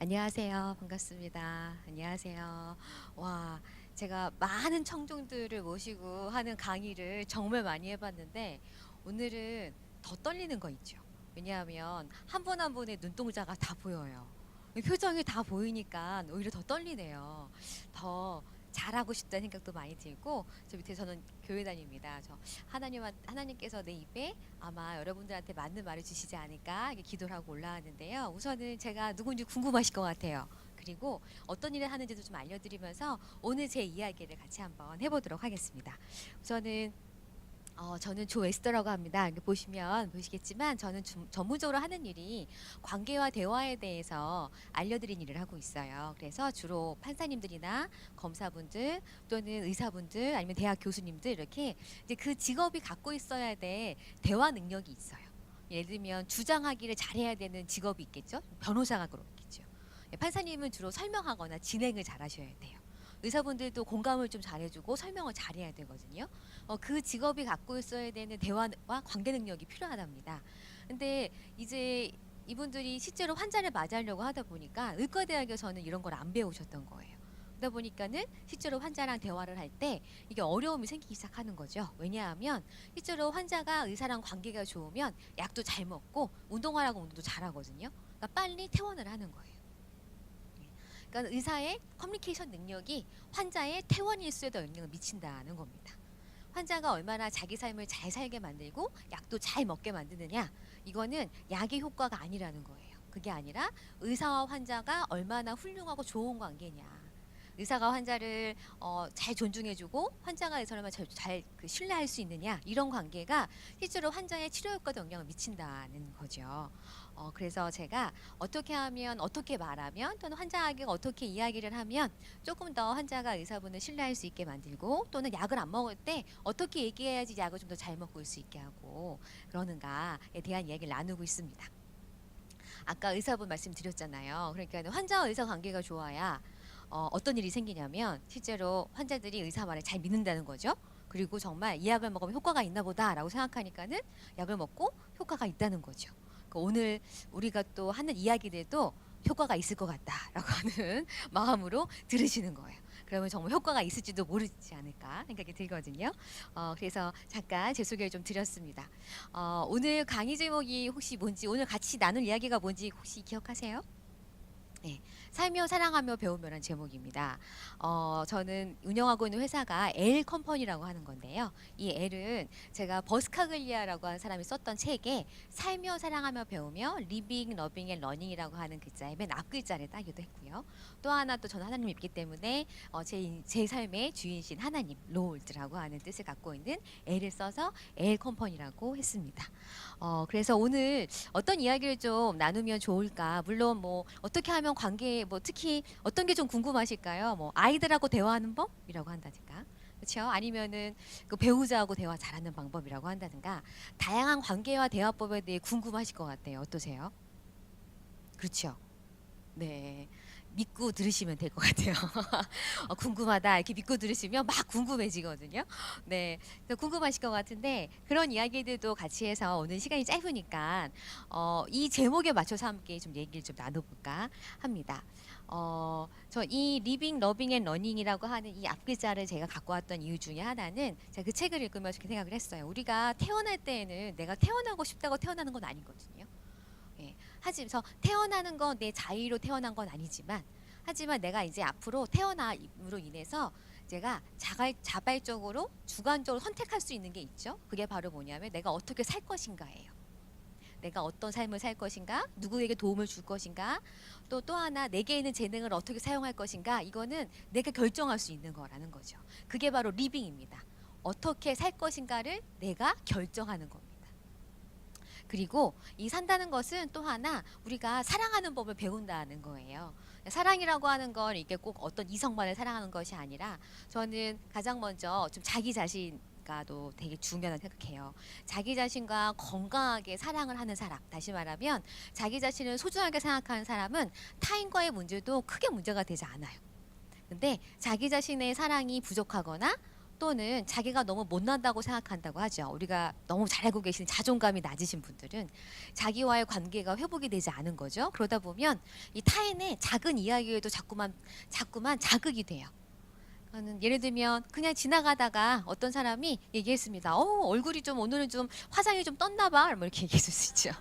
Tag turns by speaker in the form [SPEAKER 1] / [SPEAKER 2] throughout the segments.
[SPEAKER 1] 안녕하세요. 반갑습니다. 안녕하세요. 와, 제가 많은 청중들을 모시고 하는 강의를 정말 많이 해봤는데 오늘은 더 떨리는 거 있죠. 왜냐하면 한 분 한 분의 눈동자가 다 보여요. 표정이 다 보이니까 오히려 더 떨리네요. 더 잘하고 싶다는 생각도 많이 들고, 저 밑에 저는 교회 다닙니다. 저 하나님께서 내 입에 아마 여러분들한테 맞는 말을 주시지 않을까 이렇게 기도를 하고 올라왔는데요. 우선은 제가 누군지 궁금하실 것 같아요. 그리고 어떤 일을 하는지도 좀 알려드리면서 오늘 제 이야기를 같이 한번 해보도록 하겠습니다. 우선은 저는 조 에스더라고 합니다. 이렇게 보시겠지만 저는 전문적으로 하는 일이 관계와 대화에 대해서 알려드리는 일을 하고 있어요. 그래서 주로 판사님들이나 검사분들 또는 의사분들 아니면 대학 교수님들 이렇게 이제 그 직업이 갖고 있어야 될 대화 능력이 있어요. 예를 들면 주장하기를 잘해야 되는 직업이 있겠죠. 변호사가 그렇겠죠. 판사님은 주로 설명하거나 진행을 잘하셔야 돼요. 의사분들도 공감을 좀 잘해주고 설명을 잘해야 되거든요. 그 직업이 갖고 있어야 되는 대화와 관계 능력이 필요하답니다. 근데 이제 이분들이 실제로 환자를 맞이하려고 하다 보니까 의과대학에서는 이런 걸 안 배우셨던 거예요. 그러다 보니까는 실제로 환자랑 대화를 할 때 이게 어려움이 생기기 시작하는 거죠. 왜냐하면 실제로 환자가 의사랑 관계가 좋으면 약도 잘 먹고 운동하라고 운동도 잘하거든요. 그러니까 빨리 퇴원을 하는 거예요. 그러니까 의사의 커뮤니케이션 능력이 환자의 퇴원 일수에도 영향을 미친다는 겁니다. 환자가 얼마나 자기 삶을 잘 살게 만들고 약도 잘 먹게 만드느냐, 이거는 약의 효과가 아니라는 거예요. 그게 아니라 의사와 환자가 얼마나 훌륭하고 좋은 관계냐, 의사가 환자를 잘 존중해주고 환자가 의사를 잘 신뢰할 수 있느냐, 이런 관계가 실제로 환자의 치료 효과도 영향을 미친다는 거죠. 그래서 제가 어떻게 하면, 어떻게 말하면, 또는 환자에게 어떻게 이야기를 하면 조금 더 환자가 의사분을 신뢰할 수 있게 만들고, 또는 약을 안 먹을 때 어떻게 얘기해야지 약을 좀 더 잘 먹을 수 있게 하고 그러는가에 대한 이야기를 나누고 있습니다. 아까 의사분 말씀드렸잖아요. 그러니까 환자와 의사 관계가 좋아야 어떤 일이 생기냐면 실제로 환자들이 의사 말을 잘 믿는다는 거죠. 그리고 정말 이 약을 먹으면 효과가 있나 보다라고 생각하니까는 약을 먹고 효과가 있다는 거죠. 그러니까 오늘 우리가 또 하는 이야기들도 효과가 있을 것 같다라고 하는 마음으로 들으시는 거예요. 그러면 정말 효과가 있을지도 모르지 않을까 생각이 들거든요. 그래서 잠깐 제 소개를 좀 드렸습니다. 오늘 강의 제목이 혹시 뭔지, 오늘 같이 나눌 이야기가 뭔지 혹시 기억하세요? 네, 살며 사랑하며 배우며란 제목입니다. 저는 운영하고 있는 회사가 L 컴퍼니라고 하는 건데요. 이 L은 제가 버스카글리아라고 하는 사람이 썼던 책에 살며 사랑하며 배우며 리빙, 러빙 앤 러닝이라고 하는 글자의 맨 앞글자를 따기도 했고요. 또 하나, 또 저는 하나님 믿기 때문에 제 삶의 주인신 하나님, 로울드라고 하는 뜻을 갖고 있는 L을 써서 L 컴퍼니라고 했습니다. 그래서 오늘 어떤 이야기를 좀 나누면 좋을까? 물론 뭐 어떻게 하면 관계, 뭐 특히 어떤 게 좀 궁금하실까요? 뭐 아이들하고 대화하는 법이라고 한다든가, 그렇죠? 아니면은 그 배우자하고 대화 잘하는 방법이라고 한다든가, 다양한 관계와 대화법에 대해 궁금하실 것 같아요. 어떠세요? 그렇죠? 네. 믿고 들으시면 될 것 같아요. 궁금하다 이렇게 믿고 들으시면 막 궁금해지거든요. 네, 그래서 궁금하실 것 같은데 그런 이야기들도 같이 해서 오늘 시간이 짧으니까 이 제목에 맞춰서 함께 좀 얘기를 좀 나눠볼까 합니다. 저 이 리빙, 러빙 앤 러닝이라고 하는 이 앞글자를 제가 갖고 왔던 이유 중에 하나는 제가 그 책을 읽으면서 이렇게 생각을 했어요. 우리가 태어날 때에는 내가 태어나고 싶다고 태어나는 건 아니거든요. 예. 하지만 태어나는 건 내 자의로 태어난 건 아니지만, 하지만 내가 이제 앞으로 태어남으로 인해서 제가 자발적으로 주관적으로 선택할 수 있는 게 있죠. 그게 바로 뭐냐면 내가 어떻게 살 것인가예요. 내가 어떤 삶을 살 것인가, 누구에게 도움을 줄 것인가, 또 하나 내게 있는 재능을 어떻게 사용할 것인가, 이거는 내가 결정할 수 있는 거라는 거죠. 그게 바로 리빙입니다. 어떻게 살 것인가를 내가 결정하는 겁니다. 그리고 이 산다는 것은 또 하나 우리가 사랑하는 법을 배운다는 거예요. 사랑이라고 하는 건 이게 꼭 어떤 이성만을 사랑하는 것이 아니라, 저는 가장 먼저 좀 자기 자신과도 되게 중요하다고 생각해요. 자기 자신과 건강하게 사랑을 하는 사람, 다시 말하면 자기 자신을 소중하게 생각하는 사람은 타인과의 문제도 크게 문제가 되지 않아요. 근데 자기 자신의 사랑이 부족하거나 또는 자기가 너무 못난다고 생각한다고 하죠. 우리가 너무 잘 알고 계신 자존감이 낮으신 분들은 자기와의 관계가 회복이 되지 않은 거죠. 그러다 보면 이 타인의 작은 이야기에도 자꾸만 자극이 돼요. 예를 들면 그냥 지나가다가 어떤 사람이 얘기했습니다. 얼굴이 좀 오늘은 좀 화장이 좀 떴나 봐. 뭐 이렇게 얘기했을 수 있죠.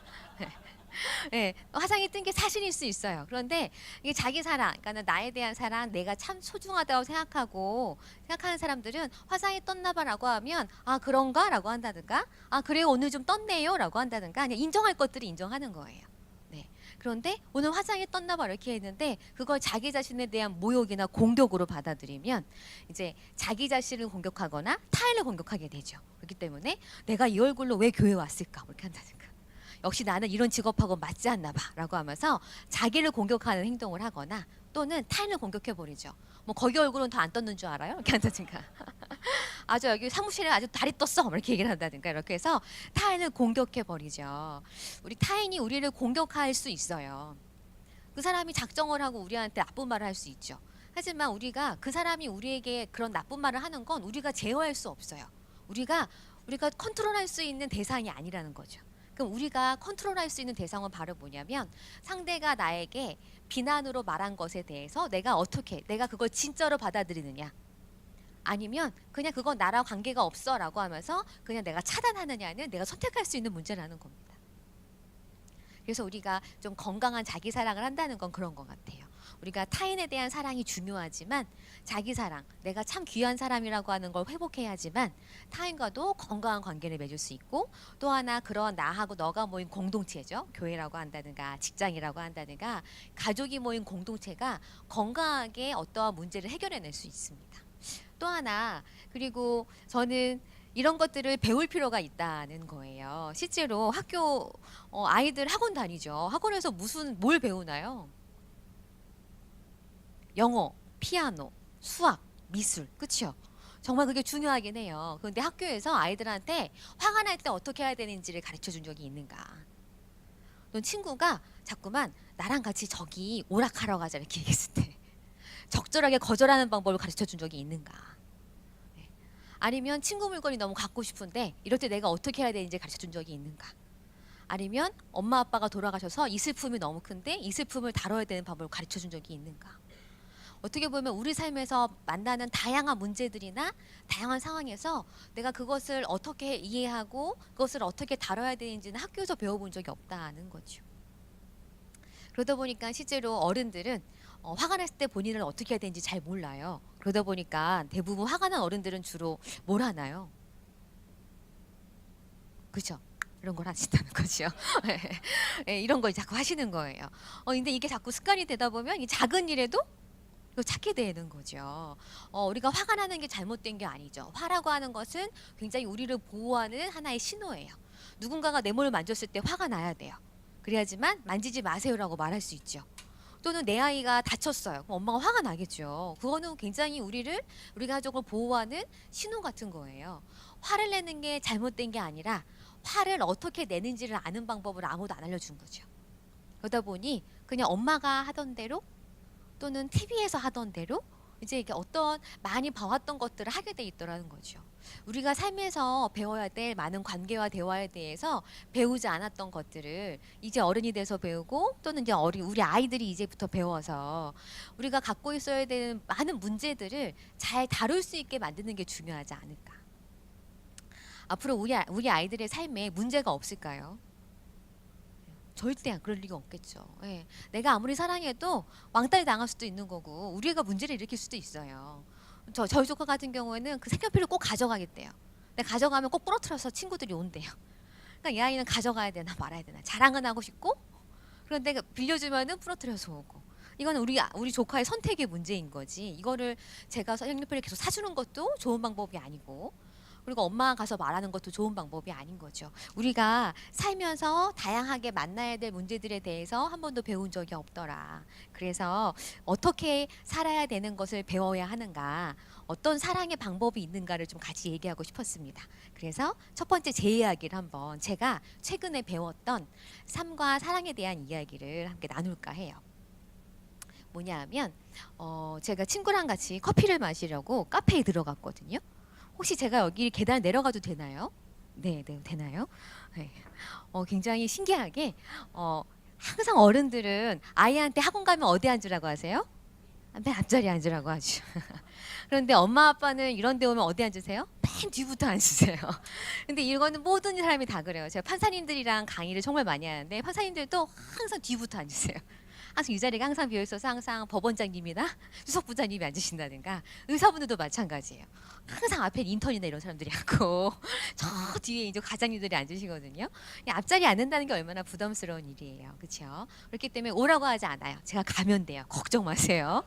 [SPEAKER 1] 네, 화장이 뜬 게 사실일 수 있어요. 그런데 이게 자기 사랑, 그러니까 나에 대한 사랑, 내가 참 소중하다고 생각하는 사람들은 화장이 떴나 봐라고 하면 아 그런가라고 한다든가 아 그래요 오늘 좀 떴네요라고 한다든가 그냥 인정할 것들을 인정하는 거예요. 네. 그런데 오늘 화장이 떴나 봐 이렇게 했는데 그걸 자기 자신에 대한 모욕이나 공격으로 받아들이면 이제 자기 자신을 공격하거나 타인을 공격하게 되죠. 그렇기 때문에 내가 이 얼굴로 왜 교회 왔을까 이렇게 한다든가. 역시 나는 이런 직업하고 맞지 않나 봐 라고 하면서 자기를 공격하는 행동을 하거나 또는 타인을 공격해 버리죠. 뭐 거기 얼굴은 더 안 떴는 줄 알아요? 이렇게 한다든가 아주 여기 사무실에 아주 다리 떴어 이렇게 얘기를 한다든가 이렇게 해서 타인을 공격해 버리죠. 우리 타인이 우리를 공격할 수 있어요. 그 사람이 작정을 하고 우리한테 나쁜 말을 할 수 있죠. 하지만 우리가 그 사람이 우리에게 그런 나쁜 말을 하는 건 우리가 제어할 수 없어요. 우리가 컨트롤할 수 있는 대상이 아니라는 거죠. 그럼 우리가 컨트롤할 수 있는 대상은 바로 뭐냐면 상대가 나에게 비난으로 말한 것에 대해서 내가 그걸 진짜로 받아들이느냐 아니면 그냥 그건 나랑 관계가 없어라고 하면서 그냥 내가 차단하느냐는 내가 선택할 수 있는 문제라는 겁니다. 그래서 우리가 좀 건강한 자기 사랑을 한다는 건 그런 것 같아요. 우리가 타인에 대한 사랑이 중요하지만 자기 사랑, 내가 참 귀한 사람이라고 하는 걸 회복해야지만 타인과도 건강한 관계를 맺을 수 있고 또 하나 그런 나하고 너가 모인 공동체죠. 교회라고 한다든가 직장이라고 한다든가 가족이 모인 공동체가 건강하게 어떠한 문제를 해결해낼 수 있습니다. 또 하나 그리고 저는 이런 것들을 배울 필요가 있다는 거예요. 실제로 학교 아이들 학원 다니죠. 학원에서 뭘 배우나요? 영어, 피아노, 수학, 미술, 그렇죠? 정말 그게 중요하긴 해요. 그런데 학교에서 아이들한테 화가 날 때 어떻게 해야 되는지를 가르쳐 준 적이 있는가? 넌 친구가 자꾸만 나랑 같이 저기 오락하러 가자 이렇게 얘기했을 때 적절하게 거절하는 방법을 가르쳐 준 적이 있는가? 네. 아니면 친구 물건이 너무 갖고 싶은데 이럴 때 내가 어떻게 해야 되는지 가르쳐 준 적이 있는가? 아니면 엄마 아빠가 돌아가셔서 이 슬픔이 너무 큰데 이 슬픔을 다뤄야 되는 방법을 가르쳐 준 적이 있는가? 어떻게 보면 우리 삶에서 만나는 다양한 문제들이나 다양한 상황에서 내가 그것을 어떻게 이해하고 그것을 어떻게 다뤄야 되는지는 학교에서 배워본 적이 없다는 거죠. 그러다 보니까 실제로 어른들은 화가 났을 때 본인을 어떻게 해야 되는지 잘 몰라요. 그러다 보니까 대부분 화가 난 어른들은 주로 뭘 하나요? 그죠? 이런 걸 하신다는 거죠. 네, 이런 걸 자꾸 하시는 거예요. 근데 이게 자꾸 습관이 되다 보면 이 작은 일에도 찾게 되는 거죠. 우리가 화가 나는 게 잘못된 게 아니죠. 화라고 하는 것은 굉장히 우리를 보호하는 하나의 신호예요. 누군가가 내 몸을 만졌을 때 화가 나야 돼요. 그래야지만 만지지 마세요라고 말할 수 있죠. 또는 내 아이가 다쳤어요. 그럼 엄마가 화가 나겠죠. 그거는 굉장히 우리 가족을 보호하는 신호 같은 거예요. 화를 내는 게 잘못된 게 아니라 화를 어떻게 내는지를 아는 방법을 아무도 안 알려준 거죠. 그러다 보니 그냥 엄마가 하던 대로 또는 TV에서 하던 대로 이제 이게 어떤 많이 봐왔던 것들을 하게 돼 있더라는 거죠. 우리가 삶에서 배워야 될 많은 관계와 대화에 대해서 배우지 않았던 것들을 이제 어른이 돼서 배우고 또는 이제 우리 아이들이 이제부터 배워서 우리가 갖고 있어야 되는 많은 문제들을 잘 다룰 수 있게 만드는 게 중요하지 않을까. 앞으로 우리 아이들의 삶에 문제가 없을까요? 절대 그럴 리가 없겠죠. 예. 내가 아무리 사랑해도 왕따에 당할 수도 있는 거고 우리가 문제를 일으킬 수도 있어요. 저희 조카 같은 경우에는 그 색연필을 꼭 가져가겠대요. 근데 가져가면 꼭 부러뜨려서 친구들이 온대요. 그러니까 이 아이는 가져가야 되나 말아야 되나 자랑은 하고 싶고 그런데 빌려주면은 부러뜨려서 오고 이거는 우리 조카의 선택의 문제인 거지. 이거를 제가 색연필을 계속 사주는 것도 좋은 방법이 아니고 그리고 엄마가 가서 말하는 것도 좋은 방법이 아닌 거죠. 우리가 살면서 다양하게 만나야 될 문제들에 대해서 한 번도 배운 적이 없더라. 그래서 어떻게 살아야 되는 것을 배워야 하는가, 어떤 사랑의 방법이 있는가를 좀 같이 얘기하고 싶었습니다. 그래서 첫 번째 제 이야기를 한번 제가 최근에 배웠던 삶과 사랑에 대한 이야기를 함께 나눌까 해요. 뭐냐 하면 제가 친구랑 같이 커피를 마시려고 카페에 들어갔거든요. 혹시 제가 여기 계단 내려가도 되나요? 네, 네, 되나요? 네. 굉장히 신기하게 항상 어른들은 아이한테 학원 가면 어디 앉으라고 하세요? 맨 앞자리에 앉으라고 하죠. 그런데 엄마 아빠는 이런 데 오면 어디 앉으세요? 맨 뒤부터 앉으세요. 근데 이거는 모든 사람이 다 그래요. 제가 판사님들이랑 강의를 정말 많이 하는데 판사님들도 항상 뒤부터 앉으세요. 항상 이 자리가 항상 비어 있어서 항상 법원장님이나 수석부장님이 앉으신다든가 의사분들도 마찬가지예요. 항상 앞에 인턴이나 이런 사람들이 앉고 저 뒤에 이제 과장님들이 앉으시거든요. 이 앞자리에 앉는다는 게 얼마나 부담스러운 일이에요. 그렇죠? 그렇기 때문에 오라고 하지 않아요. 제가 가면 돼요. 걱정 마세요.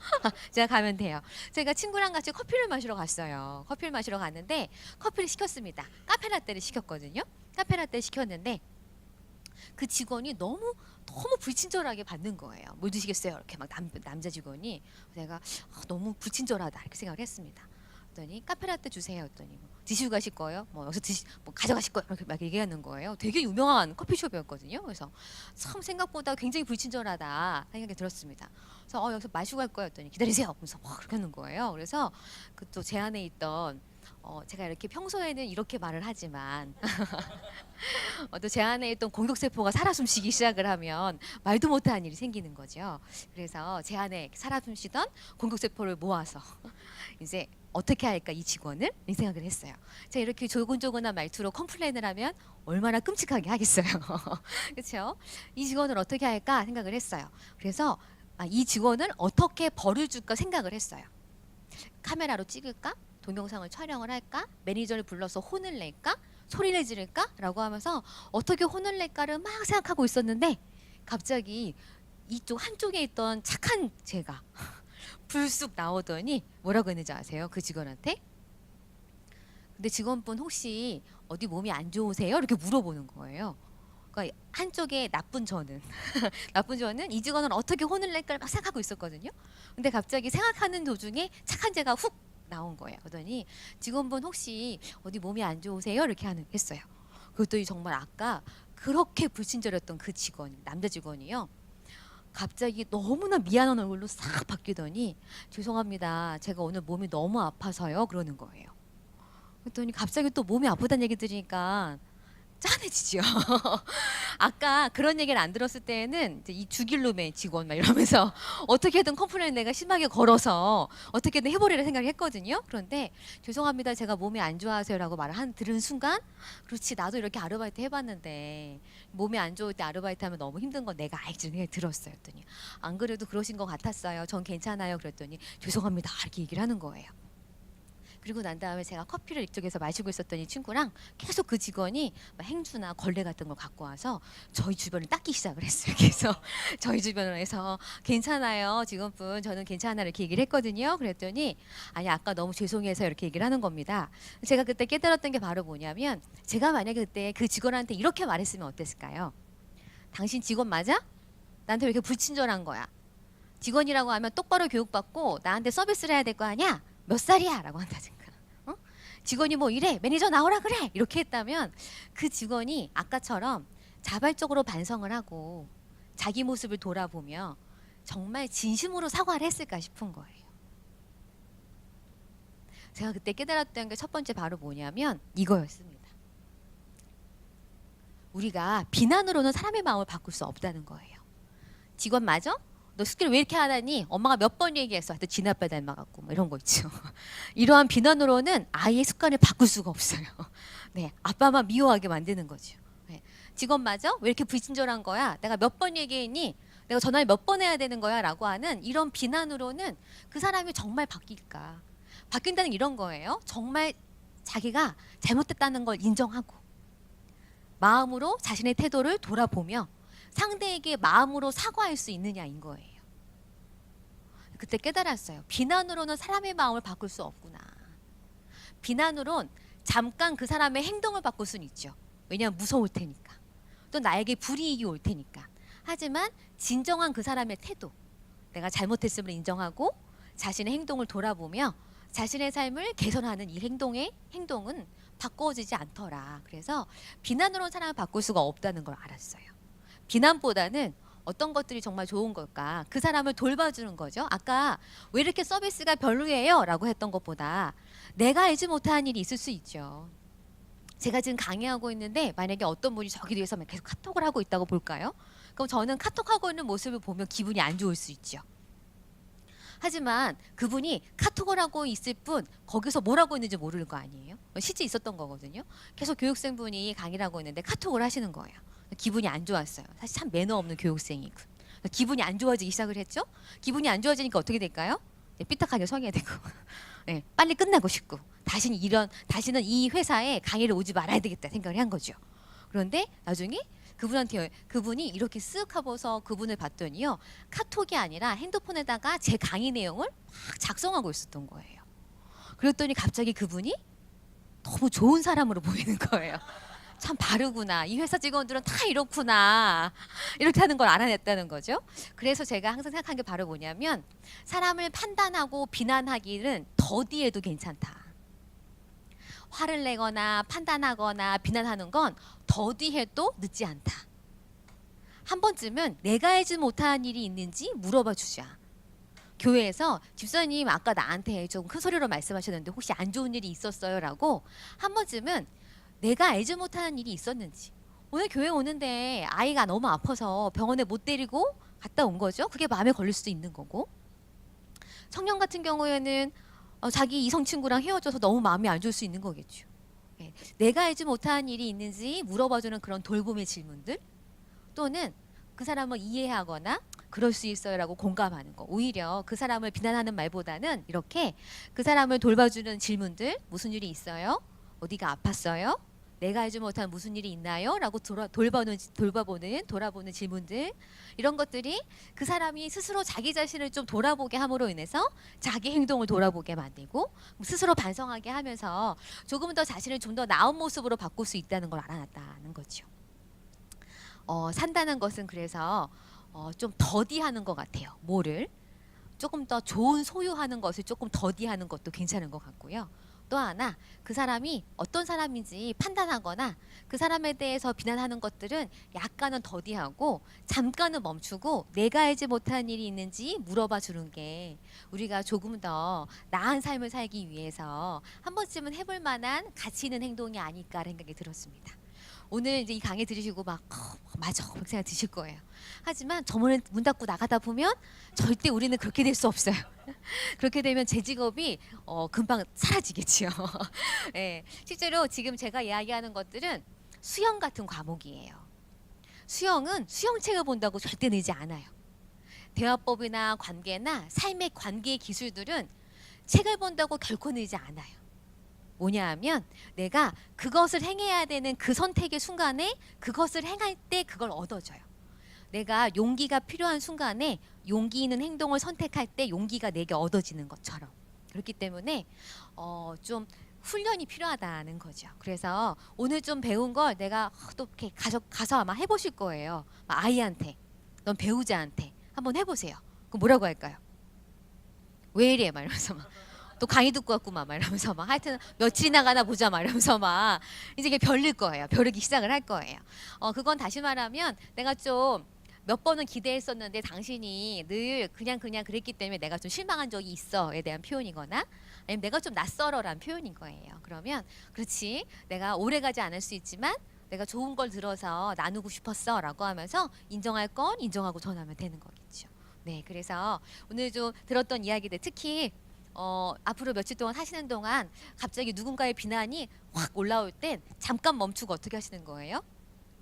[SPEAKER 1] 제가 가면 돼요. 제가 친구랑 같이 커피를 마시러 갔어요. 커피를 마시러 갔는데 커피를 시켰습니다. 카페라떼를 시켰거든요. 카페라떼를 시켰는데 그 직원이 너무 불친절하게 받는 거예요. 뭘 드시겠어요? 이렇게 막 남자 직원이. 제가 너무 불친절하다 이렇게 생각을 했습니다. 그랬더니 카페라떼 주세요. 했더니 뭐 드시고 가실 거예요? 뭐 여기서 뭐 가져가실 거예요? 이렇게 막 얘기하는 거예요. 되게 유명한 커피숍이었거든요. 그래서 참 생각보다 굉장히 불친절하다 생각이 들었습니다. 그래서 여기서 마시고 갈 거예요. 했더니 기다리세요. 그래서 막 그렇게 하는 거예요. 그래서 그 또 제 안에 있던 제가 이렇게 평소에는 이렇게 말을 하지만 또 제 안에 있던 공격세포가 살아 숨쉬기 시작을 하면 말도 못하는 일이 생기는 거죠. 그래서 제 안에 살아 숨쉬던 공격세포를 모아서 이제 어떻게 할까 이 직원을 이 생각을 했어요. 제가 이렇게 조곤조곤한 말투로 컴플레인을 하면 얼마나 끔찍하게 하겠어요. 그렇죠? 이 직원을 어떻게 할까 생각을 했어요. 그래서 이 직원을 어떻게 벌을 줄까 생각을 했어요. 카메라로 찍을까? 동영상을 촬영을 할까? 매니저를 불러서 혼을 낼까? 소리를 지를까? 라고 하면서 어떻게 혼을 낼까를 막 생각하고 있었는데 갑자기 이쪽 한쪽에 있던 착한 제가 불쑥 나오더니 뭐라고 했는지 아세요? 그 직원한테? 근데 직원분 혹시 어디 몸이 안 좋으세요? 이렇게 물어보는 거예요. 그러니까 한쪽에 나쁜 저는 나쁜 저는 이 직원은 어떻게 혼을 낼까를 막 생각하고 있었거든요. 근데 갑자기 생각하는 도중에 착한 제가 훅 나온 거예요. 그러더니 직원분 혹시 어디 몸이 안 좋으세요? 이렇게 했어요. 그랬더니 정말 아까 그렇게 불친절했던 그 직원, 남자 직원이요. 갑자기 너무나 미안한 얼굴로 싹 바뀌더니 죄송합니다. 제가 오늘 몸이 너무 아파서요. 그러는 거예요. 그랬더니 갑자기 또 몸이 아프다는 얘기 들으니까 짠해지죠. 아까 그런 얘기를 안 들었을 때는 이제 이 죽일 놈의 직원 막 이러면서 어떻게든 컴플레인 내가 심하게 걸어서 어떻게든 해보리라 생각을 했거든요. 그런데 죄송합니다. 제가 몸이 안 좋아서요라고 말을 들은 순간 그렇지 나도 이렇게 아르바이트 해봤는데 몸이 안 좋을 때 아르바이트 하면 너무 힘든 건 내가 알지 생각이 들었어요. 그랬더니 안 그래도 그러신 것 같았어요. 전 괜찮아요. 그랬더니 죄송합니다. 이렇게 얘기를 하는 거예요. 그리고 난 다음에 제가 커피를 이쪽에서 마시고 있었던 이 친구랑 계속 그 직원이 행주나 걸레 같은 걸 갖고 와서 저희 주변을 닦기 시작을 했어요. 그래서 저희 주변에서 괜찮아요. 직원분 저는 괜찮아 이렇게 얘기를 했거든요. 그랬더니 아니 아까 너무 죄송해서 이렇게 얘기를 하는 겁니다. 제가 그때 깨달았던 게 바로 뭐냐면 제가 만약에 그때 그 직원한테 이렇게 말했으면 어땠을까요? 당신 직원 맞아? 나한테 왜 이렇게 불친절한 거야? 직원이라고 하면 똑바로 교육받고 나한테 서비스를 해야 될 거 아니야? 몇 살이야? 라고 한다든가 직원이 뭐 이래 매니저 나오라 그래 이렇게 했다면 그 직원이 아까처럼 자발적으로 반성을 하고 자기 모습을 돌아보며 정말 진심으로 사과를 했을까 싶은 거예요. 제가 그때 깨달았던 게 첫 번째 바로 뭐냐면 이거였습니다. 우리가 비난으로는 사람의 마음을 바꿀 수 없다는 거예요. 직원 맞아? 너 스킬 왜 이렇게 하다니? 엄마가 몇 번 얘기했어. 하여튼 지 아빠 닮아갖고 뭐 이런 거 있죠. 이러한 비난으로는 아이의 습관을 바꿀 수가 없어요. 네, 아빠만 미워하게 만드는 거죠. 네. 직원 맞아? 왜 이렇게 불친절한 거야? 내가 몇 번 얘기했니? 내가 전화를 몇 번 해야 되는 거야? 라고 하는 이런 비난으로는 그 사람이 정말 바뀔까? 바뀐다는 이런 거예요. 정말 자기가 잘못됐다는 걸 인정하고 마음으로 자신의 태도를 돌아보며 상대에게 마음으로 사과할 수 있느냐인 거예요. 그때 깨달았어요. 비난으로는 사람의 마음을 바꿀 수 없구나. 비난으론 잠깐 그 사람의 행동을 바꿀 수는 있죠. 왜냐하면 무서울 테니까. 또 나에게 불이익이 올 테니까. 하지만 진정한 그 사람의 태도, 내가 잘못했음을 인정하고 자신의 행동을 돌아보며 자신의 삶을 개선하는 이 행동은 바꿔지지 않더라. 그래서 비난으로 사람을 바꿀 수가 없다는 걸 알았어요. 비난보다는 어떤 것들이 정말 좋은 걸까? 그 사람을 돌봐주는 거죠. 아까 왜 이렇게 서비스가 별로예요? 라고 했던 것보다 내가 알지 못한 일이 있을 수 있죠. 제가 지금 강의하고 있는데 만약에 어떤 분이 저기 뒤에서 계속 카톡을 하고 있다고 볼까요? 그럼 저는 카톡하고 있는 모습을 보면 기분이 안 좋을 수 있죠. 하지만 그분이 카톡을 하고 있을 뿐 거기서 뭘 하고 있는지 모를 거 아니에요? 실제 있었던 거거든요. 계속 교육생분이 강의를 하고 있는데 카톡을 하시는 거예요. 기분이 안 좋았어요. 사실 참 매너 없는 교육생이고. 기분이 안 좋아지기 시작을 했죠. 기분이 안 좋아지니까 어떻게 될까요? 삐딱하게 서게 되고 네, 빨리 끝나고 싶고 다시는 이 회사에 강의를 오지 말아야 되겠다 생각을 한 거죠. 그런데 나중에 그분이 이렇게 쓱 하고서 그분을 봤더니요, 카톡이 아니라 핸드폰에다가 제 강의 내용을 막 작성하고 있었던 거예요. 그랬더니 갑자기 그분이 너무 좋은 사람으로 보이는 거예요. 참 바르구나. 이 회사 직원들은 다 이렇구나. 이렇게 하는 걸 알아냈다는 거죠. 그래서 제가 항상 생각한 게 바로 뭐냐면 사람을 판단하고 비난하기는 더디해도 괜찮다. 화를 내거나 판단하거나 비난하는 건 더디해도 늦지 않다. 한 번쯤은 내가 알지 못한 일이 있는지 물어봐 주자. 교회에서 집사님 아까 나한테 좀 큰 소리로 말씀하셨는데 혹시 안 좋은 일이 있었어요? 라고 한 번쯤은 내가 알지 못하는 일이 있었는지, 오늘 교회 오는데 아이가 너무 아파서 병원에 못 데리고 갔다 온 거죠. 그게 마음에 걸릴 수도 있는 거고, 청년 같은 경우에는 자기 이성 친구랑 헤어져서 너무 마음이 안 좋을 수 있는 거겠죠. 네. 내가 알지 못한 일이 있는지 물어봐주는 그런 돌봄의 질문들, 또는 그 사람을 이해하거나 그럴 수 있어요 라고 공감하는 거, 오히려 그 사람을 비난하는 말보다는 이렇게 그 사람을 돌봐주는 질문들, 무슨 일이 있어요? 어디가 아팠어요? 내가 알지 못한 무슨 일이 있나요? 라고 돌아보는 질문들, 이런 것들이 그 사람이 스스로 자기 자신을 좀 돌아보게 함으로 인해서 자기 행동을 돌아보게 만들고 스스로 반성하게 하면서 조금 더 자신을 좀 더 나은 모습으로 바꿀 수 있다는 걸 알아냈다는 거죠. 산다는 것은 그래서 좀 더디하는 것 같아요. 뭐를 조금 더 좋은 소유하는 것을 조금 더디하는 것도 괜찮은 것 같고요. 또 하나, 그 사람이 어떤 사람인지 판단하거나 그 사람에 대해서 비난하는 것들은 약간은 더디하고 잠깐은 멈추고 내가 알지 못한 일이 있는지 물어봐 주는 게 우리가 조금 더 나은 삶을 살기 위해서 한 번쯤은 해볼 만한 가치 있는 행동이 아닐까라는 생각이 들었습니다. 오늘 이제 이 강의 들으시고 막 맞아 그렇게 생각 드실 거예요. 하지만 저 문 닫고 나가다 보면 절대 우리는 그렇게 될 수 없어요. 그렇게 되면 제 직업이 금방 사라지겠지요. 네, 실제로 지금 제가 이야기하는 것들은 수영 같은 과목이에요. 수영은 수영책을 본다고 절대 늘지 않아요. 대화법이나 관계나 삶의 관계 기술들은 책을 본다고 결코 늘지 않아요. 뭐냐 하면 내가 그것을 행해야 되는 그 선택의 순간에 그것을 행할 때 그걸 얻어져요. 내가 용기가 필요한 순간에 용기 있는 행동을 선택할 때 용기가 내게 얻어지는 것처럼, 그렇기 때문에 좀 훈련이 필요하다는 거죠. 그래서 오늘 좀 배운 걸 내가 또 이렇게 가서 아마 해보실 거예요. 아이한테, 넌 배우자한테 한번 해보세요. 그럼 뭐라고 할까요? 왜 이래? 막 이러면서 또 강의 듣고 왔구만 막 이러면서 하여튼 며칠이나 가나 보자 막 이러면서 이제 이게 별릴 거예요. 벼르기 시작을 할 거예요. 그건 다시 말하면 내가 좀 몇 번은 기대했었는데 당신이 늘 그냥 그랬기 때문에 내가 좀 실망한 적이 있어에 대한 표현이거나, 아니면 내가 좀 낯설어란 표현인 거예요. 그러면 그렇지, 내가 오래 가지 않을 수 있지만 내가 좋은 걸 들어서 나누고 싶었어 라고 하면서 인정할 건 인정하고 전하면 되는 거겠죠. 네, 그래서 오늘 좀 들었던 이야기들, 특히 앞으로 며칠 동안 하시는 동안 갑자기 누군가의 비난이 확 올라올 땐 잠깐 멈추고 어떻게 하시는 거예요?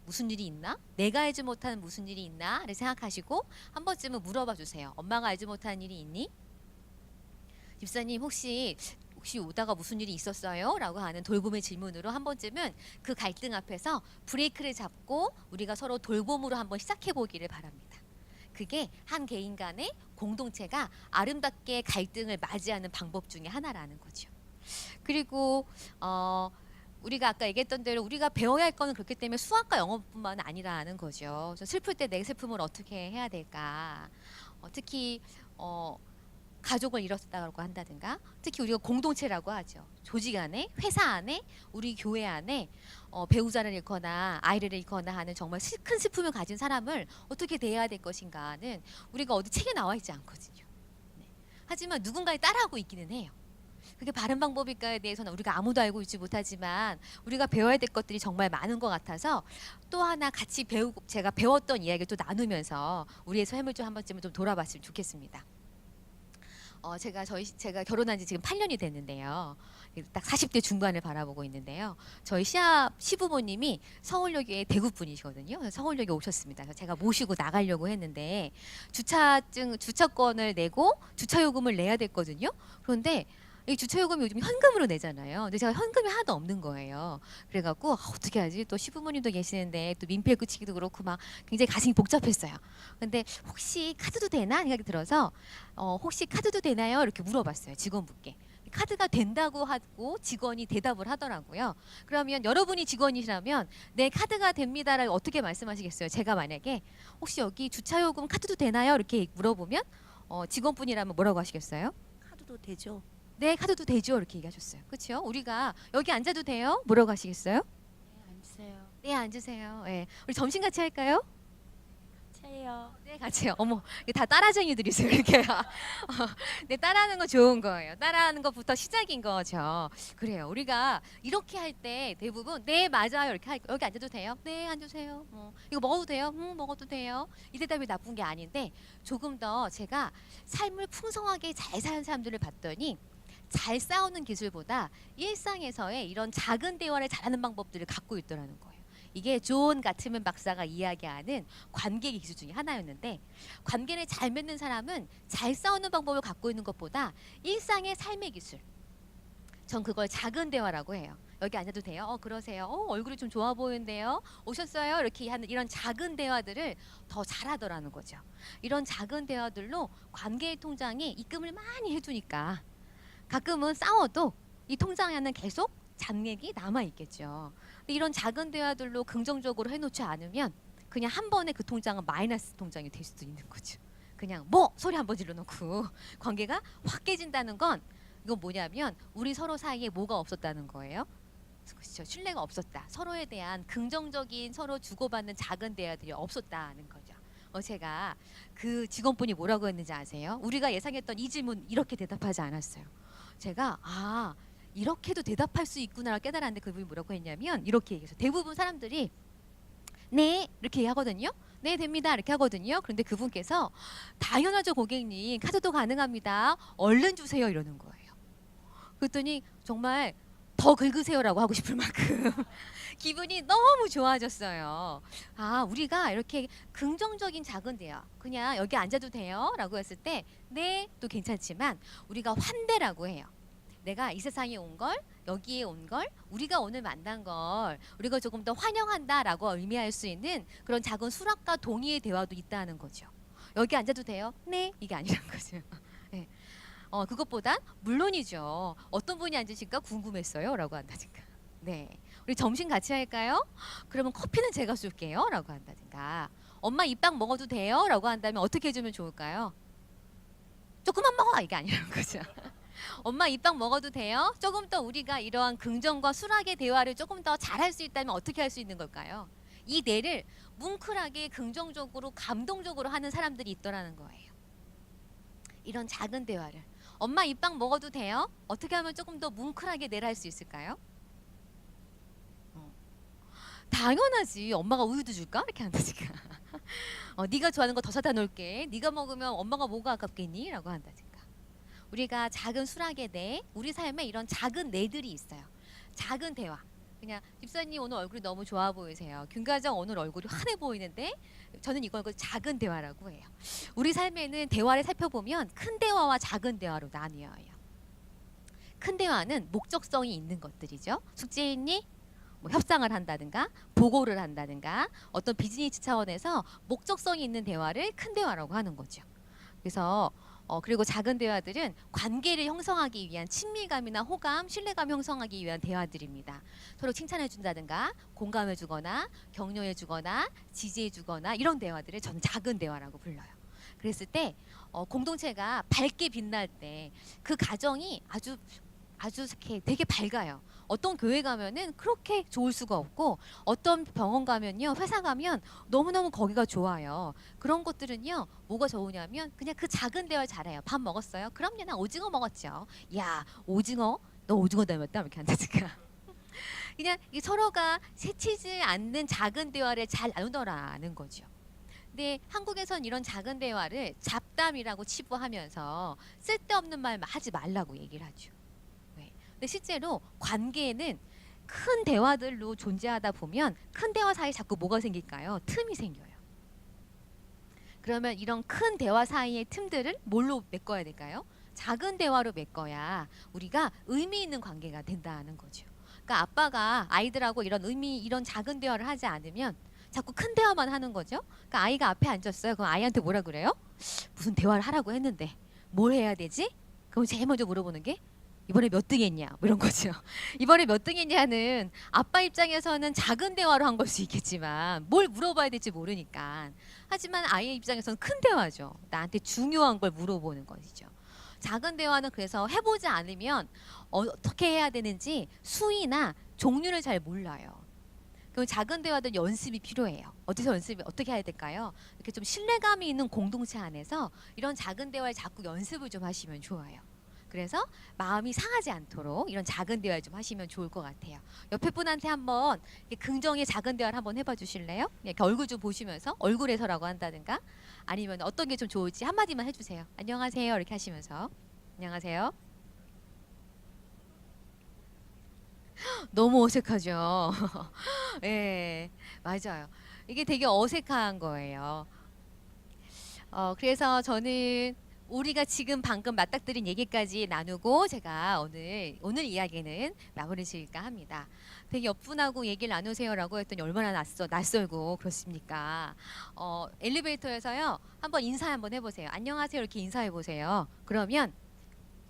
[SPEAKER 1] 무슨 일이 있나? 내가 알지 못하는 무슨 일이 있나?를 생각하시고 한 번쯤은 물어봐 주세요. 엄마가 알지 못하는 일이 있니? 집사님 혹시 오다가 무슨 일이 있었어요? 라고 하는 돌봄의 질문으로 한 번쯤은 그 갈등 앞에서 브레이크를 잡고 우리가 서로 돌봄으로 한번 시작해 보기를 바랍니다. 그게 한 개인 간의 공동체가 아름답게 갈등을 맞이하는 방법 중에 하나라는 거죠. 그리고 우리가 아까 얘기했던 대로 우리가 배워야 할 거는 그렇기 때문에 수학과 영어뿐만 아니라는 거죠. 슬플 때 내 슬픔을 어떻게 해야 될까? 특히 가족을 잃었다고 한다든가, 특히 우리가 공동체라고 하죠. 조직 안에, 회사 안에, 우리 교회 안에 배우자를 잃거나 아이를 잃거나 하는 정말 큰 슬픔을 가진 사람을 어떻게 대해야 될 것인가는 우리가 어디 책에 나와 있지 않거든요. 네. 하지만 누군가에 따라하고 있기는 해요. 그게 바른 방법일까에 대해서는 우리가 아무도 알고 있지 못하지만 우리가 배워야 될 것들이 정말 많은 것 같아서 또 하나 같이 배우고 제가 배웠던 이야기를 또 나누면서 우리의 삶을 좀 한 번쯤은 좀 돌아봤으면 좋겠습니다. 제가 결혼한 지 지금 8년이 됐는데요. 딱 40대 중반을 바라보고 있는데요. 저희 시부모님이 서울역에 대구 분이시거든요. 그래서 서울역에 오셨습니다. 그래서 제가 모시고 나가려고 했는데 주차권을 내고 주차 요금을 내야 됐거든요. 그런데 이 주차 요금이 요즘 현금으로 내잖아요. 근데 제가 현금이 하나도 없는 거예요. 그래갖고 어떻게 하지? 또 시부모님도 계시는데 또 민폐 끼치기도 그렇고 막 굉장히 가슴이 복잡했어요. 근데 혹시 카드도 되나 생각이 들어서 혹시 카드도 되나요? 이렇게 물어봤어요. 직원분께. 카드가 된다고 하고 직원이 대답을 하더라고요. 그러면 여러분이 직원이시라면 네 카드가 됩니다라고 어떻게 말씀하시겠어요? 제가 만약에 혹시 여기 주차요금 카드도 되나요? 이렇게 물어보면 직원분이라면 뭐라고 하시겠어요?
[SPEAKER 2] 카드도 되죠.
[SPEAKER 1] 네 카드도 되죠 이렇게 얘기하셨어요. 그렇죠? 우리가 여기 앉아도 돼요? 뭐라고 하시겠어요?
[SPEAKER 2] 네, 앉으세요.
[SPEAKER 1] 네 앉으세요. 네. 우리 점심 같이 할까요?
[SPEAKER 2] 차예요.
[SPEAKER 1] 네 같이요. 어머 이게 다 따라쟁이들이세요 이렇게. 네 따라하는 거 좋은 거예요. 따라하는 것부터 시작인 거죠. 그래요. 우리가 이렇게 할 때 대부분 네 맞아요 이렇게 여기 앉아도 돼요? 네 앉으세요. 이거 먹어도 돼요? 먹어도 돼요. 이 대답이 나쁜 게 아닌데 조금 더 제가 삶을 풍성하게 잘 사는 사람들을 봤더니 잘 싸우는 기술보다 일상에서의 이런 작은 대화를 잘하는 방법들을 갖고 있더라는 거예요. 이게 존 가트맨 박사가 이야기하는 관계 기술 중에 하나였는데 관계를 잘 맺는 사람은 잘 싸우는 방법을 갖고 있는 것보다 일상의 삶의 기술 전 그걸 작은 대화라고 해요. 여기 앉아도 돼요? 그러세요. 얼굴이 좀 좋아 보이는데요. 오셨어요? 이렇게 하는 이런 작은 대화들을 더 잘하더라는 거죠. 이런 작은 대화들로 관계의 통장에 입금을 많이 해주니까 가끔은 싸워도 이 통장 안은 계속 잔액이 남아 있겠죠. 이런 작은 대화들로 긍정적으로 해놓지 않으면 그냥 한 번에 그 통장은 마이너스 통장이 될 수도 있는 거죠. 그냥 뭐 소리 한번 질러놓고 관계가 확 깨진다는 건 이건 뭐냐면 우리 서로 사이에 뭐가 없었다는 거예요. 그렇죠. 신뢰가 없었다. 서로에 대한 긍정적인 서로 주고받는 작은 대화들이 없었다는 거죠. 제가 그 직원분이 뭐라고 했는지 아세요? 우리가 예상했던 이 질문 이렇게 대답하지 않았어요. 제가 이렇게도 대답할 수 있구나 깨달았는데 그분이 뭐라고 했냐면 이렇게 얘기해서 대부분 사람들이 네 이렇게 하거든요. 네 됩니다 이렇게 하거든요. 그런데 그분께서 당연하죠 고객님 카드도 가능합니다. 얼른 주세요 이러는 거예요. 그랬더니 정말 더 긁으세요라고 하고 싶을 만큼 기분이 너무 좋아졌어요. 우리가 이렇게 긍정적인 작은 대화 그냥 여기 앉아도 돼요 라고 했을 때 네 또 괜찮지만 우리가 환대라고 해요. 내가 이 세상에 온 걸 여기에 온 걸 우리가 오늘 만난 걸 우리가 조금 더 환영한다라고 의미할 수 있는 그런 작은 수락과 동의의 대화도 있다는 거죠. 여기 앉아도 돼요? 네 이게 아니란 거죠. 네. 그것보단 물론이죠. 어떤 분이 앉으실까 궁금했어요 라고 한다든가 네 우리 점심 같이 할까요? 그러면 커피는 제가 쏠게요 라고 한다든가 엄마 이 빵 먹어도 돼요? 라고 한다면 어떻게 해주면 좋을까요? 조금만 먹어 이게 아니란 거죠. 엄마 이 빵 먹어도 돼요? 조금 더 우리가 이러한 긍정과 수락의 대화를 조금 더 잘할 수 있다면 어떻게 할 수 있는 걸까요? 이 뇌를 뭉클하게 긍정적으로 감동적으로 하는 사람들이 있더라는 거예요. 이런 작은 대화를 엄마 이 빵 먹어도 돼요? 어떻게 하면 조금 더 뭉클하게 뇌를 할 수 있을까요? 당연하지. 엄마가 우유도 줄까? 이렇게 한다든가 네가 좋아하는 거 더 사다 놓을게. 네가 먹으면 엄마가 뭐가 아깝겠니? 라고 한다든가 우리가 작은 수락의 뇌 우리 삶에 이런 작은 뇌들이 있어요. 작은 대화 그냥 집사님 오늘 얼굴이 너무 좋아 보이세요. 김과장 오늘 얼굴이 환해 보이는데 저는 이걸 작은 대화라고 해요. 우리 삶에는 대화를 살펴보면 큰 대화와 작은 대화로 나뉘어요. 큰 대화는 목적성이 있는 것들이죠. 숙제했니? 뭐 협상을 한다든가 보고를 한다든가 어떤 비즈니스 차원에서 목적성이 있는 대화를 큰 대화라고 하는 거죠. 그래서 그리고 작은 대화들은 관계를 형성하기 위한 친밀감이나 호감, 신뢰감 형성하기 위한 대화들입니다. 서로 칭찬해 준다든가 공감해 주거나 격려해 주거나 지지해 주거나 이런 대화들을 전 작은 대화라고 불러요. 그랬을 때 공동체가 밝게 빛날 때 그 가정이 아주 이렇게 되게 밝아요. 어떤 교회 가면은 그렇게 좋을 수가 없고 어떤 병원 가면요, 회사 가면 너무너무 거기가 좋아요. 그런 것들은요, 뭐가 좋으냐면 그냥 그 작은 대화 잘해요. 밥 먹었어요? 그럼요, 나 오징어 먹었죠. 야, 오징어? 너 오징어 닮았다? 이렇게 한다든가. 그냥 이 서로가 새치지 않는 작은 대화를 잘 나누더라는 거죠. 근데 한국에선 이런 작은 대화를 잡담이라고 치부하면서 쓸데없는 말 하지 말라고 얘기를 하죠. 네. 근데 실제로 관계는 큰 대화들로 존재하다 보면 큰 대화 사이에 자꾸 뭐가 생길까요? 틈이 생겨요. 그러면 이런 큰 대화 사이의 틈들을 뭘로 메꿔야 될까요? 작은 대화로 메꿔야 우리가 의미 있는 관계가 된다는 거죠. 그러니까 아빠가 아이들하고 이런 작은 대화를 하지 않으면 자꾸 큰 대화만 하는 거죠. 그러니까 아이가 앞에 앉았어요. 그럼 아이한테 뭐라 그래요? 무슨 대화를 하라고 했는데 뭘 해야 되지? 그럼 제일 먼저 물어보는 게 이번에 몇 등 했냐? 뭐 이런 거죠. 이번에 몇 등 했냐는 아빠 입장에서는 작은 대화로 한 걸 수 있겠지만 뭘 물어봐야 될지 모르니까. 하지만 아이의 입장에서는 큰 대화죠. 나한테 중요한 걸 물어보는 것이죠. 작은 대화는 그래서 해보지 않으면 어떻게 해야 되는지 수위나 종류를 잘 몰라요. 그럼 작은 대화도 연습이 필요해요. 어떻게 해야 될까요? 이렇게 좀 신뢰감이 있는 공동체 안에서 이런 작은 대화를 자꾸 연습을 좀 하시면 좋아요. 그래서 마음이 상하지 않도록 이런 작은 대화 좀 하시면 좋을 것 같아요. 옆에 분한테 한번 긍정의 작은 대화를 한번 해봐 주실래요? 이렇게 얼굴 좀 보시면서 얼굴에서라고 한다든가 아니면 어떤 게 좀 좋을지 한마디만 해주세요. 안녕하세요 이렇게 하시면서 안녕하세요. 너무 어색하죠. 예, 맞아요. 이게 되게 어색한 거예요. 그래서 저는 우리가 지금 방금 맞닥뜨린 얘기까지 나누고 제가 오늘 이야기는 마무리 지을까 합니다. 되게 옆분하고 얘기를 나누세요라고 했더니 얼마나 낯설고 그렇습니까? 엘리베이터에서요 한번 인사 한번 해보세요. 안녕하세요 이렇게 인사해 보세요. 그러면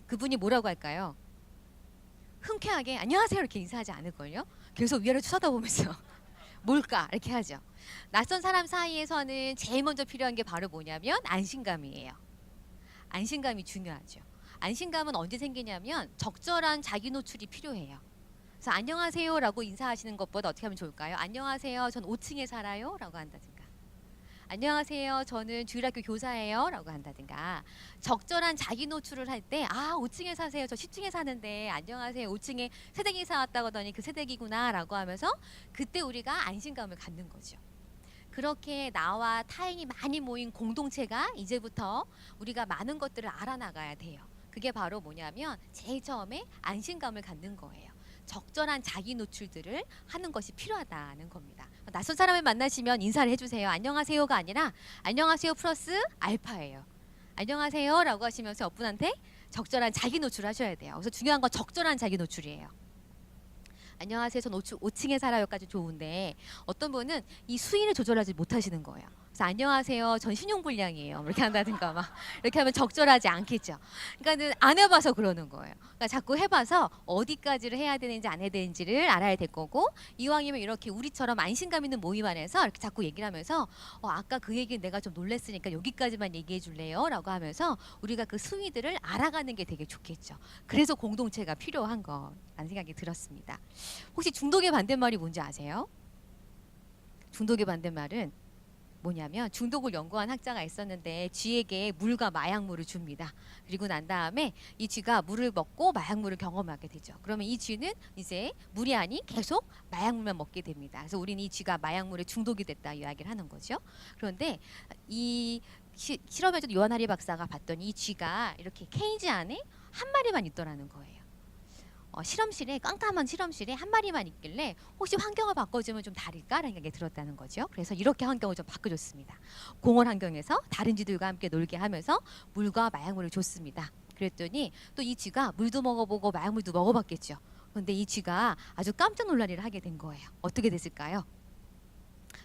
[SPEAKER 1] 그분이 뭐라고 할까요? 흔쾌하게 안녕하세요 이렇게 인사하지 않을걸요? 계속 위아래로 쳐다보면서 뭘까 이렇게 하죠. 낯선 사람 사이에서는 제일 먼저 필요한 게 바로 뭐냐면 안심감이에요. 안심감이 중요하죠. 안심감은 언제 생기냐면 적절한 자기 노출이 필요해요. 그래서 안녕하세요라고 인사하시는 것보다 어떻게 하면 좋을까요? 안녕하세요. 전 5층에 살아요. 라고 한다든가. 안녕하세요. 저는 주일학교 교사예요. 라고 한다든가. 적절한 자기 노출을 할 때 5층에 사세요. 저 10층에 사는데 안녕하세요. 5층에 새댁이사 왔다고 하더니 그 새댁이구나 라고 하면서 그때 우리가 안심감을 갖는 거죠. 그렇게 나와 타인이 많이 모인 공동체가 이제부터 우리가 많은 것들을 알아나가야 돼요. 그게 바로 뭐냐면 제일 처음에 안심감을 갖는 거예요. 적절한 자기 노출들을 하는 것이 필요하다는 겁니다. 낯선 사람을 만나시면 인사를 해주세요. 안녕하세요가 아니라 안녕하세요 플러스 알파예요. 안녕하세요 라고 하시면서 옆분한테 적절한 자기 노출을 하셔야 돼요. 그래서 중요한 건 적절한 자기 노출이에요. 안녕하세요. 전 5층에 살아요까지 좋은데 어떤 분은 이 수위를 조절하지 못하시는 거예요. 그래서 안녕하세요. 전 신용불량이에요. 이렇게 한다든가 막 이렇게 하면 적절하지 않겠죠. 그러니까는 안 해봐서 그러는 거예요. 그러니까 자꾸 해봐서 어디까지를 해야 되는지 안 해야 되는지를 알아야 될 거고 이왕이면 이렇게 우리처럼 안심감 있는 모임 안에서 이렇게 자꾸 얘기를 하면서 아까 그 얘기는 내가 좀 놀랬으니까 여기까지만 얘기해 줄래요? 라고 하면서 우리가 그 수위들을 알아가는 게 되게 좋겠죠. 그래서 공동체가 필요한 거라는 생각이 들었습니다. 혹시 중독의 반대말이 뭔지 아세요? 중독의 반대말은 뭐냐면 중독을 연구한 학자가 있었는데 쥐에게 물과 마약물을 줍니다. 그리고 난 다음에 이 쥐가 물을 먹고 마약물을 경험하게 되죠. 그러면 이 쥐는 이제 물이 아닌 계속 마약물만 먹게 됩니다. 그래서 우리는 이 쥐가 마약물에 중독이 됐다 이야기를 하는 거죠. 그런데 이 실험에서 요한 하리 박사가 봤더니 이 쥐가 이렇게 케이지 안에 한 마리만 있더라는 거예요. 실험실에 깜깜한 실험실에 한 마리만 있길래 혹시 환경을 바꿔주면 좀 다를까라는 생각이 들었다는 거죠. 그래서 이렇게 환경을 좀 바꿔줬습니다. 공원 환경에서 다른 쥐들과 함께 놀게 하면서 물과 마약물을 줬습니다. 그랬더니 또 이 쥐가 물도 먹어보고 마약물도 먹어봤겠죠. 그런데 이 쥐가 아주 깜짝 놀랄 일을 하게 된 거예요. 어떻게 됐을까요?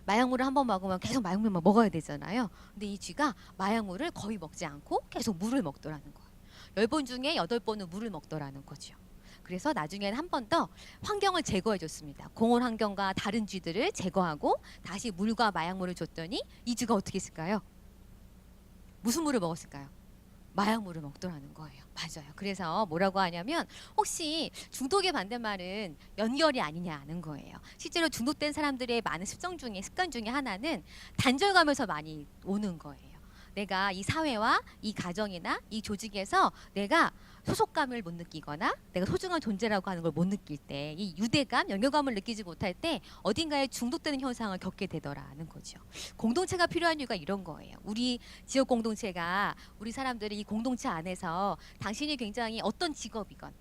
[SPEAKER 1] 마약물을 한번 먹으면 계속 마약물만 먹어야 되잖아요. 근데 이 쥐가 마약물을 거의 먹지 않고 계속 물을 먹더라는 거예요. 10번 중에 8번은 물을 먹더라는 거죠. 그래서 나중에는 한 번 더 환경을 제거해 줬습니다. 공원 환경과 다른 쥐들을 제거하고 다시 물과 마약물을 줬더니 이 쥐가 어떻게 했을까요? 무슨 물을 먹었을까요? 마약물을 먹더라는 거예요. 맞아요. 그래서 뭐라고 하냐면 혹시 중독의 반대말은 연결이 아니냐는 거예요. 실제로 중독된 사람들의 많은 습관 중에 하나는 단절감에서 많이 오는 거예요. 내가 이 사회와 이 가정이나 이 조직에서 내가 소속감을 못 느끼거나 내가 소중한 존재라고 하는 걸 못 느낄 때 이 유대감, 연결감을 느끼지 못할 때 어딘가에 중독되는 현상을 겪게 되더라는 거죠. 공동체가 필요한 이유가 이런 거예요. 우리 지역 공동체가 우리 사람들이 이 공동체 안에서 당신이 굉장히 어떤 직업이건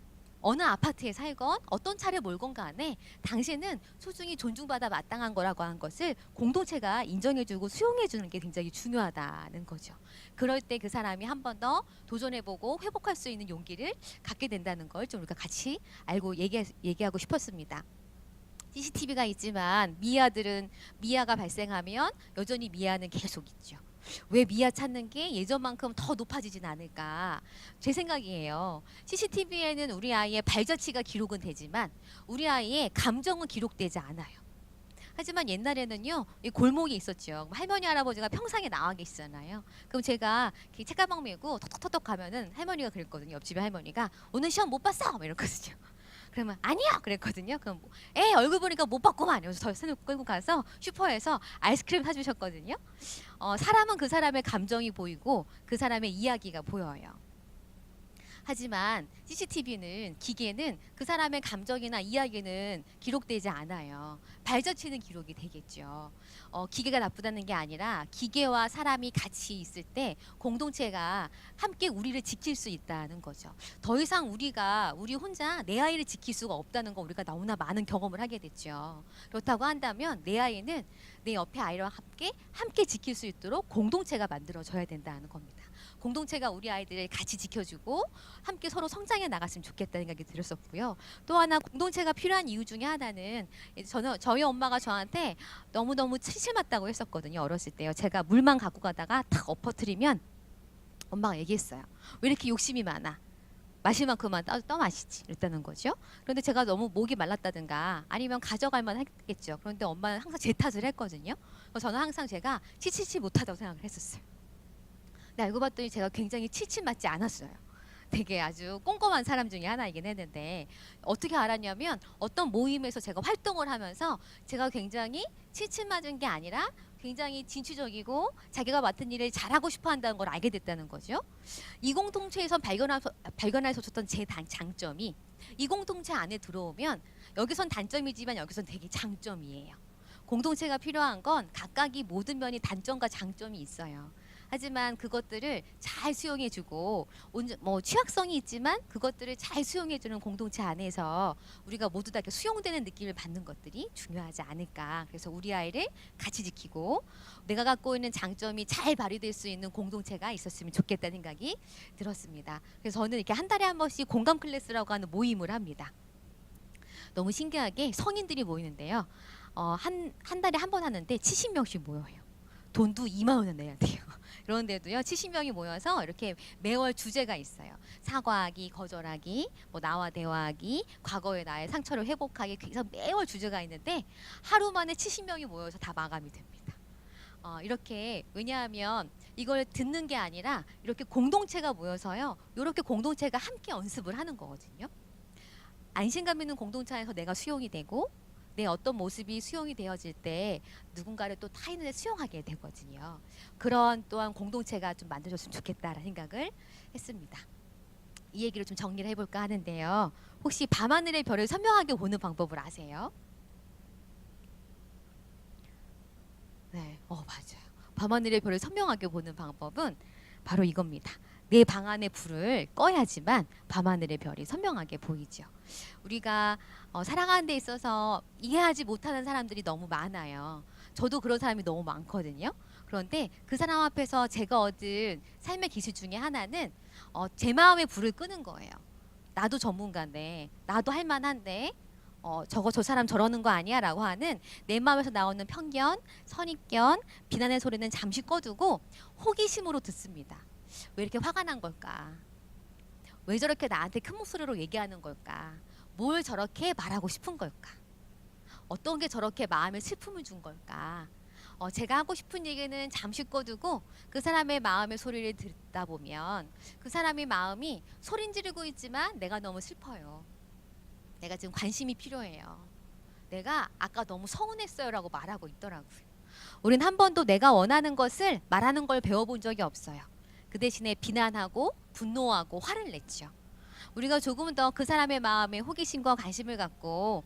[SPEAKER 1] 어느 아파트에 살건 어떤 차를 몰건 간에 당신은 소중히 존중받아 마땅한 거라고 하는 것을 공동체가 인정해주고 수용해주는 게 굉장히 중요하다는 거죠. 그럴 때 그 사람이 한 번 더 도전해보고 회복할 수 있는 용기를 갖게 된다는 걸 좀 우리가 같이 알고 얘기하고 싶었습니다. CCTV가 있지만 미아가 발생하면 여전히 미아는 계속 있죠. 왜 미아 찾는 게 예전만큼 더 높아지진 않을까? 제 생각이에요. CCTV에는 우리 아이의 발자취가 기록은 되지만 우리 아이의 감정은 기록되지 않아요. 하지만 옛날에는요, 이 골목이 있었죠. 할머니 할아버지가 평상에 나와 계시잖아요. 그럼 제가 이렇게 책가방 메고 톡톡톡 가면은 할머니가 그랬거든요. 옆집에 할머니가 오늘 시험 못 봤어? 막 이랬거든요. 그러면 아니야 그랬거든요. 그럼 애 얼굴 보니까 못 봤구만. 이러면서 저 손을 끌고 가서 슈퍼에서 아이스크림 사주셨거든요. 사람은 그 사람의 감정이 보이고 그 사람의 이야기가 보여요. 하지만 CCTV는 기계는 그 사람의 감정이나 이야기는 기록되지 않아요. 발자취는 기록이 되겠죠. 기계가 나쁘다는 게 아니라 기계와 사람이 같이 있을 때 공동체가 함께 우리를 지킬 수 있다는 거죠. 더 이상 우리 혼자 내 아이를 지킬 수가 없다는 거 우리가 너무나 많은 경험을 하게 됐죠. 그렇다고 한다면 내 아이는 내 옆에 아이와 함께 지킬 수 있도록 공동체가 만들어져야 된다는 겁니다. 공동체가 우리 아이들을 같이 지켜주고 함께 서로 성장해 나갔으면 좋겠다는 생각이 들었었고요. 또 하나 공동체가 필요한 이유 중에 하나는 저희 엄마가 저한테 너무너무 치실 맞다고 했었거든요. 어렸을 때요. 제가 물만 갖고 가다가 탁 엎어뜨리면 엄마가 얘기했어요. 왜 이렇게 욕심이 많아? 마실 만큼만 떠 마시지 이랬다는 거죠. 그런데 제가 너무 목이 말랐다든가 아니면 가져갈 만 했겠죠. 그런데 엄마는 항상 제 탓을 했거든요. 그래서 저는 항상 제가 치치치 못하다고 생각을 했었어요. 근데 알고 봤더니 제가 굉장히 치친 맞지 않았어요. 되게 아주 꼼꼼한 사람 중에 하나이긴 했는데 어떻게 알았냐면 어떤 모임에서 제가 활동을 하면서 제가 굉장히 치친 맞은 게 아니라 굉장히 진취적이고 자기가 맡은 일을 잘하고 싶어 한다는 걸 알게 됐다는 거죠. 이 공동체에서 발견할 수 없었던 제 장점이 이 공동체 안에 들어오면 여기선 단점이지만 여기선 되게 장점이에요. 공동체가 필요한 건 각각이 모든 면이 단점과 장점이 있어요. 하지만 그것들을 잘 수용해주고 취약성이 있지만 그것들을 잘 수용해주는 공동체 안에서 우리가 모두 다 이렇게 수용되는 느낌을 받는 것들이 중요하지 않을까. 그래서 우리 아이를 같이 지키고 내가 갖고 있는 장점이 잘 발휘될 수 있는 공동체가 있었으면 좋겠다는 생각이 들었습니다. 그래서 저는 이렇게 한 달에 한 번씩 공감 클래스라고 하는 모임을 합니다. 너무 신기하게 성인들이 모이는데요. 한 달에 한 번 하는데 70명씩 모여요. 돈도 2만 원을 내야 돼요. 그런데도요 70명이 모여서 이렇게 매월 주제가 있어요. 사과하기, 거절하기, 나와 대화하기, 과거의 나의 상처를 회복하기. 그래서 매월 주제가 있는데 하루 만에 70명이 모여서 다 마감이 됩니다. 이렇게 왜냐하면 이걸 듣는 게 아니라 이렇게 공동체가 모여서요. 이렇게 공동체가 함께 연습을 하는 거거든요. 안심감 있는 공동체 안에서 내가 수용이 되고 내 어떤 모습이 수용이 되어질 때 누군가를 또 타인을 수용하게 되거든요. 그런 또한 공동체가 좀 만들어졌으면 좋겠다라는 생각을 했습니다. 이 얘기를 좀 정리를 해볼까 하는데요. 혹시 밤하늘의 별을 선명하게 보는 방법을 아세요? 네, 맞아요. 밤하늘의 별을 선명하게 보는 방법은 바로 이겁니다. 내 방 안의 불을 꺼야지만 밤하늘의 별이 선명하게 보이죠. 우리가 살아가는 데 있어서 이해하지 못하는 사람들이 너무 많아요. 저도 그런 사람이 너무 많거든요. 그런데 그 사람 앞에서 제가 얻은 삶의 기술 중에 하나는 제 마음의 불을 끄는 거예요. 나도 전문가인데, 나도 할 만한데, 저 사람 저러는 거 아니야? 라고 하는 내 마음에서 나오는 편견, 선입견, 비난의 소리는 잠시 꺼두고 호기심으로 듣습니다. 왜 이렇게 화가 난 걸까? 왜 저렇게 나한테 큰 목소리로 얘기하는 걸까? 뭘 저렇게 말하고 싶은 걸까? 어떤 게 저렇게 마음에 슬픔을 준 걸까? 제가 하고 싶은 얘기는 잠시 꺼두고 그 사람의 마음의 소리를 듣다 보면 그 사람의 마음이 소린 지르고 있지만 내가 너무 슬퍼요. 내가 지금 관심이 필요해요. 내가 아까 너무 서운했어요라고 말하고 있더라고요. 우린 한 번도 내가 원하는 것을 말하는 걸 배워본 적이 없어요. 그 대신에 비난하고 분노하고 화를 냈죠. 우리가 조금 더 그 사람의 마음에 호기심과 관심을 갖고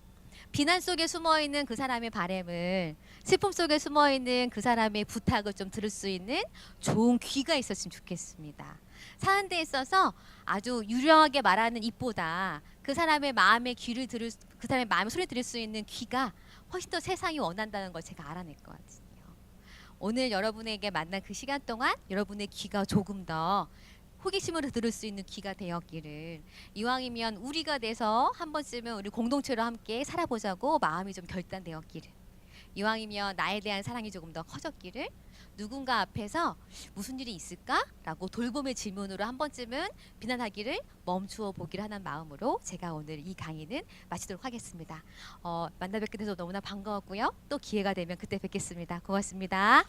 [SPEAKER 1] 비난 속에 숨어있는 그 사람의 바램을, 슬픔 속에 숨어있는 그 사람의 부탁을 좀 들을 수 있는 좋은 귀가 있었으면 좋겠습니다. 사는 데 있어서 아주 유려하게 말하는 입보다 그 사람의 마음의 그 사람의 마음의 소리 들을 수 있는 귀가 훨씬 더 세상이 원한다는 걸 제가 알아냈거든요. 오늘 여러분에게 만난 그 시간 동안 여러분의 귀가 조금 더 호기심으로 들을 수 있는 귀가 되었기를, 이왕이면 우리가 돼서 한 번쯤은 우리 공동체로 함께 살아보자고 마음이 좀 결단되었기를, 이왕이면 나에 대한 사랑이 조금 더 커졌기를, 누군가 앞에서 무슨 일이 있을까? 라고 돌봄의 질문으로 한 번쯤은 비난하기를 멈추어 보기를 하는 마음으로 제가 오늘 이 강의는 마치도록 하겠습니다. 만나 뵙게 돼서 너무나 반가웠고요. 또 기회가 되면 그때 뵙겠습니다. 고맙습니다.